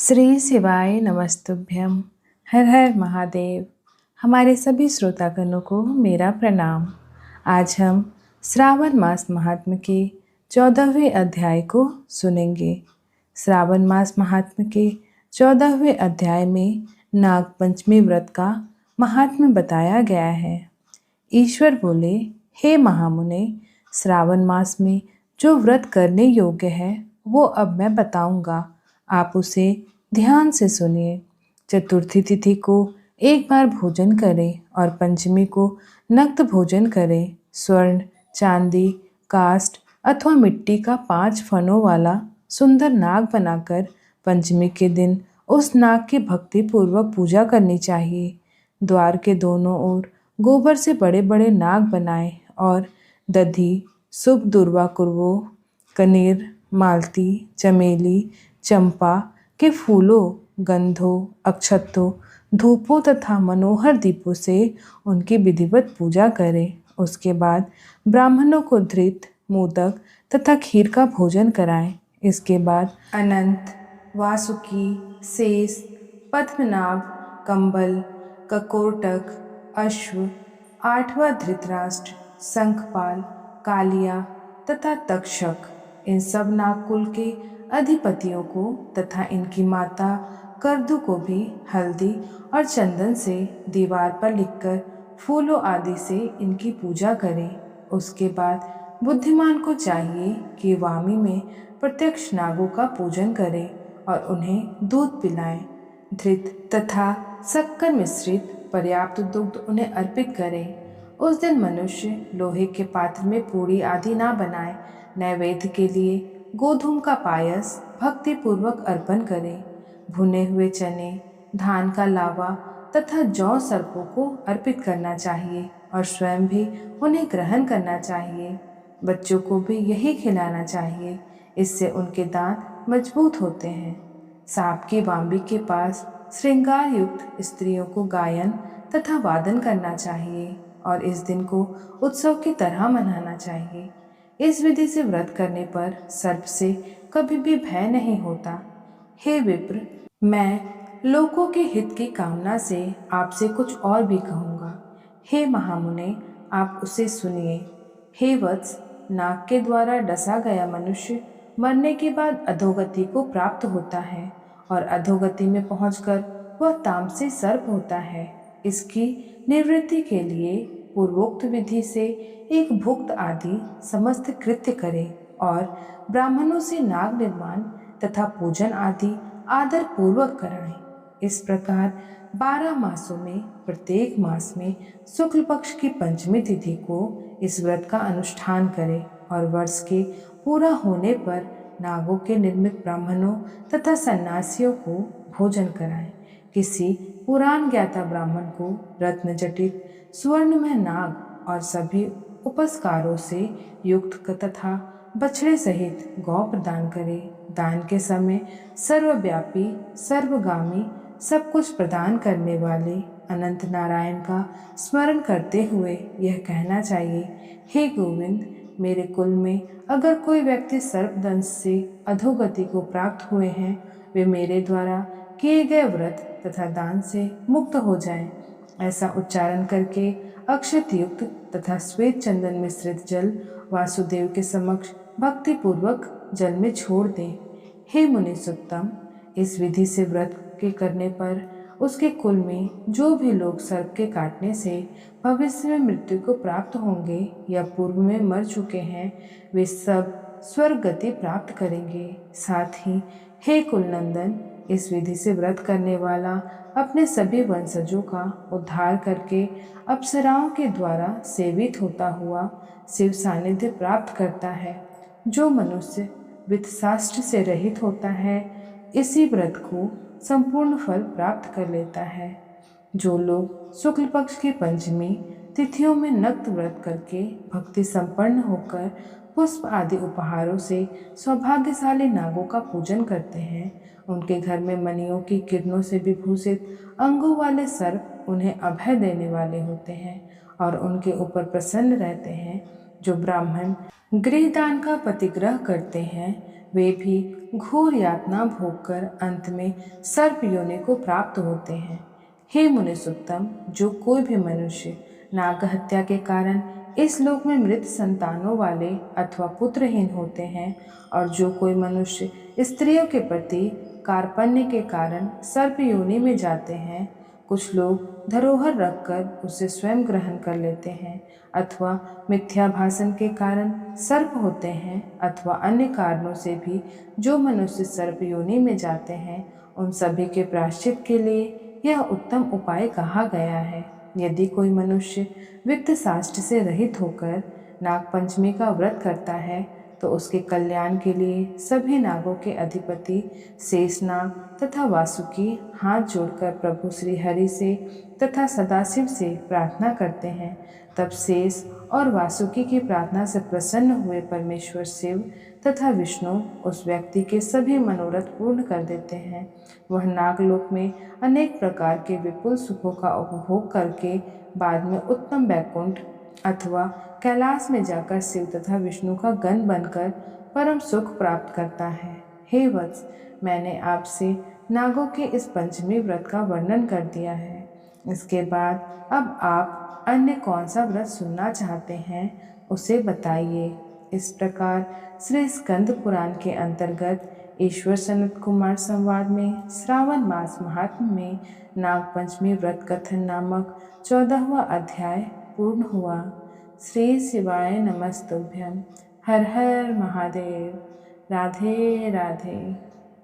श्री शिवाय नमस्तुभ्यम। हर हर महादेव। हमारे सभी श्रोतागणों को मेरा प्रणाम। आज हम श्रावण मास महात्म्य के 14वें अध्याय को सुनेंगे। श्रावण मास महात्म्य के 14वें अध्याय में नाग पंचमी व्रत का महात्म्य बताया गया है। ईश्वर बोले, हे महामुने, श्रावण मास में जो व्रत करने योग्य है वो अब मैं बताऊंगा, आप उसे ध्यान से सुनिए। चतुर्थी तिथि को एक बार भोजन करें और पंचमी को नक्त भोजन करें। स्वर्ण, चांदी, काष्ठ अथवा मिट्टी का 5 फनों वाला सुंदर नाग बनाकर पंचमी के दिन उस नाग की भक्ति पूर्वक पूजा करनी चाहिए। द्वार के दोनों ओर गोबर से बड़े बड़े नाग बनाएं और दधि, शुभ दुर्वा कुर्वो, कनेर, मालती, चमेली, चंपा के फूलों, गंधों, अक्षतों, धूपों तथा मनोहर दीपों से उनकी विधिवत पूजा करें। उसके बाद ब्राह्मणों को धृत, मोदक तथा खीर का भोजन कराएं। इसके बाद अनंत, वासुकी, शेष, पद्मनाभ, कंबल, ककोटक, अश्व, 8वां धृतराष्ट्र, शंखपाल, कालिया तथा तक्षक, इन सब नागकुल के अधिपतियों को तथा इनकी माता करदू को भी हल्दी और चंदन से दीवार पर लिखकर फूलों आदि से इनकी पूजा करें। उसके बाद बुद्धिमान को चाहिए कि वामी में प्रत्यक्ष नागों का पूजन करें और उन्हें दूध पिलाएं। धृत तथा शक्कर मिश्रित पर्याप्त दुग्ध उन्हें अर्पित करें। उस दिन मनुष्य लोहे के पात्र में पूरी आदि ना बनाए। नैवेद्य के लिए गोधूम का पायस भक्ति पूर्वक अर्पण करें। भुने हुए चने, धान का लावा तथा जौ सर्पों को अर्पित करना चाहिए और स्वयं भी उन्हें ग्रहण करना चाहिए। बच्चों को भी यही खिलाना चाहिए, इससे उनके दांत मजबूत होते हैं। सांप की वाम्बी के पास श्रृंगार युक्त स्त्रियों को गायन तथा वादन करना चाहिए और इस दिन को उत्सव की तरह मनाना चाहिए। इस विधि से व्रत करने पर सर्प से कभी भी भय नहीं होता। हे विप्र, मैं लोगों के हित की कामना से आपसे कुछ और भी कहूँगा। हे महामुने, आप उसे सुनिए। हे वत्स, नाग के द्वारा डसा गया मनुष्य मरने के बाद अधोगति को प्राप्त होता है और अधोगति में पहुंचकर वह तामसी सर्प होता है। इसकी निवृत्ति के लिए पूर्वोक्त विधि से एक भुक्त आदि समस्त कृत्य करे और ब्राह्मणों से नाग निर्माण तथा पूजन आदि आदर पूर्वक कराएं। इस प्रकार 12 मासों में प्रत्येक मास में शुक्ल पक्ष की पंचमी तिथि को इस व्रत का अनुष्ठान करें और वर्ष के पूरा होने पर नागों के निर्मित ब्राह्मणों तथा सन्यासियों को भोजन कराएं। किसी पुराण ज्ञाता ब्राह्मण को रत्न जटित सुवर्णमय नाग और सभी उपस्कारों से युक्त तथा बछड़े सहित गौ प्रदान करे। दान के समय सर्वव्यापी, सर्वगामी, सब कुछ प्रदान करने वाले अनंत नारायण का स्मरण करते हुए यह कहना चाहिए, हे गोविंद, मेरे कुल में अगर कोई व्यक्ति सर्पदंश से अधोगति को प्राप्त हुए हैं, वे मेरे द्वारा किए गए व्रत तथा दान से मुक्त हो जाएं। ऐसा उच्चारण करके अक्षत युक्त तथा श्वेत चंदन मिश्रित जल वासुदेव के समक्ष भक्ति पूर्वक जल में छोड़ दें। हे मुनिसुत्तम, इस विधि से व्रत के करने पर उसके कुल में जो भी लोग सर्प के काटने से भविष्य में मृत्यु को प्राप्त होंगे या पूर्व में मर चुके हैं, वे सब स्वर्ग गति प्राप्त करेंगे। साथ ही हे कुलनंदन, इस विधि से व्रत करने वाला अपने सभी वंशजों का उद्धार करके अप्सराओं के द्वारा सेवित होता हुआ शिव सानिध्य प्राप्त करता है। जो मनुष्य वित्तशास्त्र से रहित होता है, इसी व्रत को संपूर्ण फल प्राप्त कर लेता है। जो लोग शुक्ल पक्ष की पंचमी तिथियों में नक्त व्रत करके भक्ति संपन्न होकर पुष्प आदि उपहारों से सौभाग्यशाली नागों का पूजन करते हैं, उनके घर में मणियों की किरणों से विभूषित अंगों वाले सर्प उन्हें अभय देने वाले होते हैं और उनके ऊपर प्रसन्न रहते हैं। जो ब्राह्मण गृहदान का प्रतिग्रह करते हैं, वे भी घोर यातना भोगकर अंत में सर्प योनि को प्राप्त होते हैं। हे मुनिसुत्तम, जो कोई भी मनुष्य नाग हत्या के कारण इस लोक में मृत संतानों वाले अथवा पुत्रहीन होते हैं, और जो कोई मनुष्य स्त्रियों के प्रति कार्पण्य के कारण सर्प योनि में जाते हैं, कुछ लोग धरोहर रखकर उसे स्वयं ग्रहण कर लेते हैं, अथवा मिथ्या भाषण के कारण सर्प होते हैं, अथवा अन्य कारणों से भी जो मनुष्य सर्प योनि में जाते हैं, उन सभी के प्रायश्चित के लिए यह उत्तम उपाय कहा गया है। यदि कोई मनुष्य वित्त साष्ट से रहित होकर नागपंचमी का व्रत करता है, तो उसके कल्याण के लिए सभी नागों के अधिपति शेषनाग तथा वासुकी हाथ जोड़कर प्रभु श्री हरि से तथा सदाशिव से प्रार्थना करते हैं। तब शेष और वासुकी की प्रार्थना से प्रसन्न हुए परमेश्वर शिव तथा विष्णु उस व्यक्ति के सभी मनोरथ पूर्ण कर देते हैं। वह नागलोक में अनेक प्रकार के विपुल सुखों का उपभोग करके बाद में उत्तम वैकुंठ अथवा कैलाश में जाकर शिव तथा विष्णु का गण बनकर परम सुख प्राप्त करता है। हे वत्स, मैंने आपसे नागों के इस पंचमी व्रत का वर्णन कर दिया है। इसके बाद अब आप अन्य कौन सा व्रत सुनना चाहते हैं उसे बताइए। इस प्रकार श्री स्कंद पुराण के अंतर्गत ईश्वर सनत कुमार संवाद में श्रावण मास महात्म्य में नागपंचमी व्रत कथन नामक 14वां अध्याय पूर्ण हुआ। श्री शिवाय नमस्तुभ्यं। हर हर महादेव। राधे राधे।